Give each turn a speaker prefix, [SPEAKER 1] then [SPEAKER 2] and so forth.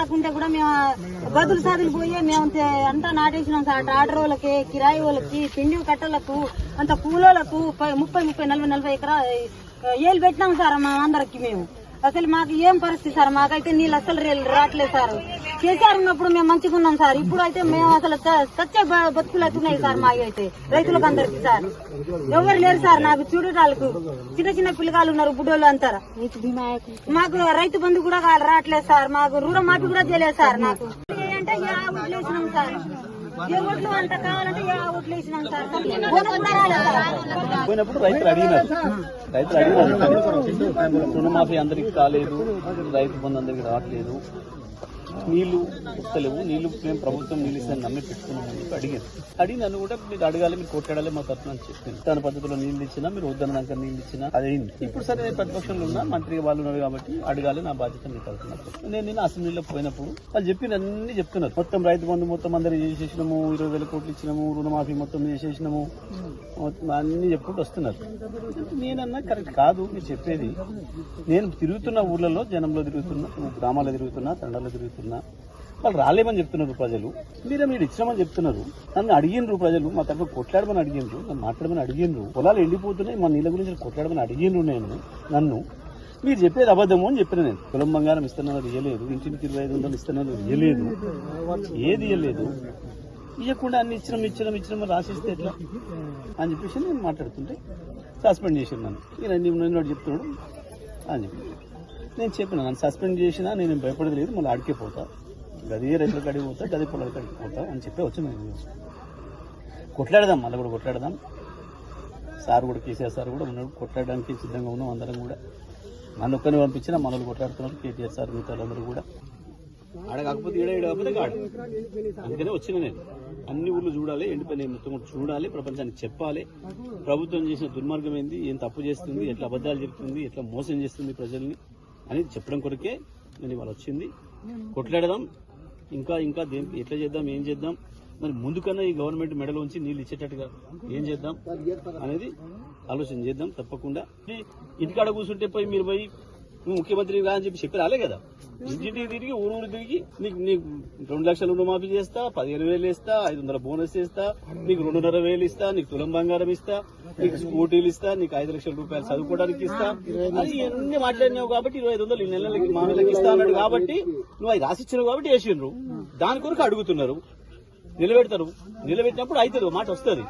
[SPEAKER 1] రాకుంటే కూడా మేము బదులు సాదులు పోయి మేము అంతా నాటేసినాం సార్. ట్రాక్టర్ వాళ్ళకి, కిరాయి వాళ్ళకి, పిండి కట్టలకు, అంత కూలోళ్లకు 30-40 ఏళ్ళు పెట్టినాం సార్ మా అందరికి. మేము అసలు మాకు ఏం పరిస్థితి సార్, మాకైతే నీళ్ళు అసలు రావట్లేదు సార్. కేసీఆర్ ఉన్నప్పుడు మేము మంచిగా ఉన్నాం సార్, ఇప్పుడు అయితే మేము అసలు సత్య బతుకులు అవుతున్నాయి సార్. మాకు అయితే రైతులకు అందరికి సార్ ఎవరు లేరు సార్. నాకు చూడటాలకు చిన్న పిల్లగాళ్ళు ఉన్నారు, బుడ్డోళ్ళు అంటారు. మాకు రైతు బంధు కూడా రావట్లేదు సార్, మాకు రుణమాఫీ కూడా చేయలేదు సార్. నాకు అంటే ఓట్లు వేసినాం సార్, ఏ ఓట్లు అంత కావాలంటే ఏ ఓట్లు వేసినాం సార్.
[SPEAKER 2] పోయినప్పుడు రైతులు అడిగినారు రుణమాఫీ అందరికి కాలేదు, రైతు బంధు అందరికి రావట్లేదు, నీళ్లు వస్తలేవు, నీళ్లు మేము ప్రభుత్వం నీళ్ళు ఇస్తాను నమ్మి పెట్టుకున్నామని చెప్పి అడిగి నన్ను కూడా మీరు అడగాలి, మీరు కొట్టాడాలి మా తరఫున అని చెప్పింది. దాని పద్ధతిలో నీళ్లు ఇచ్చినా, మీరు వద్దన్నాక నీళ్లు ఇచ్చినా అదేంటి. ఇప్పుడు సరే నేను ప్రతిపక్షంలో ఉన్నా, మంత్రి వాళ్ళు ఉన్నారు కాబట్టి అడగాలి, నా బాధ్యత మీ తరఫున. నేను నిన్న అసెంబ్లీలో పోయినప్పుడు వాళ్ళు చెప్పిన అన్ని చెప్తున్నారు. మొత్తం రైతు బంధు మొత్తం అందరూ చేసేసినాము, 20,000 కోట్లు ఇచ్చినాము, రుణమాఫీ మొత్తం చేసేసినాము, అన్ని చెప్పుకుంటూ వస్తున్నారు. నేనన్నా కరెక్ట్ కాదు మీరు చెప్పేది. నేను తిరుగుతున్న ఊర్లలో, జనంలో తిరుగుతున్నా, గ్రామాల్లో తిరుగుతున్నా, తండాల్లో తిరుగుతున్నా, వాళ్ళు రాలేమని చెప్తున్నారు ప్రజలు. మీరు ఇచ్చినామని చెప్తున్నారు. నన్ను అడిగినరు ప్రజలు, మా తరఫున కొట్లాడమని అడిగినరు, నన్ను మాట్లాడమని అడిగినరు. పొలాలు ఎండిపోతున్నాయి, మా నీళ్ళ గురించి కొట్లాడమని అడిగినరు. నన్ను మీరు చెప్పేది అబద్ధము అని చెప్పిన. నేను పొలం బంగారం ఇస్తున్నది ఇయ్యలేదు, ఇంటికి 2500 ఇస్తున్నది ఇయ్యలేదు, ఏది ఇయ్యలేదు. ఇవ్వకుండా అన్ని ఇచ్చినాం రాసిస్తే ఎట్లా అని చెప్పేసి నేను మాట్లాడుతుంటే సస్పెండ్ చేసిన నన్ను. నేను చెప్తున్నాడు అని చెప్పి నేను చెప్పిన, నన్ను సస్పెండ్ చేసినా నేను భయపడేది లేదు, మళ్ళీ ఆడికే పోతా, గదే రైతుల కాడికి పోతా, గదే పొలాల కాడికి పోతా అని చెప్పి వచ్చిన. కొట్లాడదాం, మళ్ళీ కూడా కొట్లాడదాం. సార్ కూడా, కేసీఆర్ సార్ కూడా ఉన్నాడు, కొట్లాడడానికి సిద్ధంగా ఉన్నాం అందరం కూడా. నన్ను ఒక్కరిని పంపించినా మనల్ని కొట్లాడుతున్నారు, కేటీఆర్ సార్ మిగతా అందరూ కూడా. ఆడ కాకపోతే కాకపోతే కాడు. అందుకనే వచ్చిన నేను. అన్ని ఊర్లు చూడాలి, ఎండిపోయిన మొత్తం కూడా చూడాలి, ప్రపంచానికి చెప్పాలి ప్రభుత్వం చేసిన దుర్మార్గం ఏంది, ఏం తప్పు చేస్తుంది, ఎట్లా అబద్దాలు చెప్తుంది, ఎట్లా మోసం చేస్తుంది ప్రజల్ని అనేది చెప్పడం కొరకే నేను ఇవాళ వచ్చింది. కొట్లాడదాం, ఇంకా ఎట్లా చేద్దాం, ఏం చేద్దాం, మరి ముందుకన్నా ఈ గవర్నమెంట్ మెడలో ఉంచి నీళ్ళు ఇచ్చేటట్టుగా ఏం చేద్దాం అనేది ఆలోచన చేద్దాం తప్పకుండా. ఇంటికాడ కూర్చుంటే మీరు పోయి ముఖ్యమంత్రి అని చెప్పి రాలే కదా. ఇంటింటికి తిరిగి ఊరు తిరిగి నీకు 2 లక్షల రుణమాఫీ చేస్తా, 15,000 ఇస్తా, 500 బోనస్ ఇస్తా, నీకు 2,500 ఇస్తా, నీకు తులం బంగారం ఇస్తా, నీకు స్కూటీలు ఇస్తా, నీకు 5 లక్షల రూపాయలు చదువుకోవడానికి ఇస్తా, అది ఇవన్నీ మాట్లాడినావు కాబట్టి 2500 ఈ నెలలకి మా నెలకి ఇస్తా అన్నాడు కాబట్టి నువ్వు అది రాసిచ్చినావు కాబట్టి వేసిండ్రు. దాని కొరకు అడుగుతున్నారు, నిలబెడతారు, నిలబెట్టినప్పుడు అవుతుంది, మాట వస్తుంది.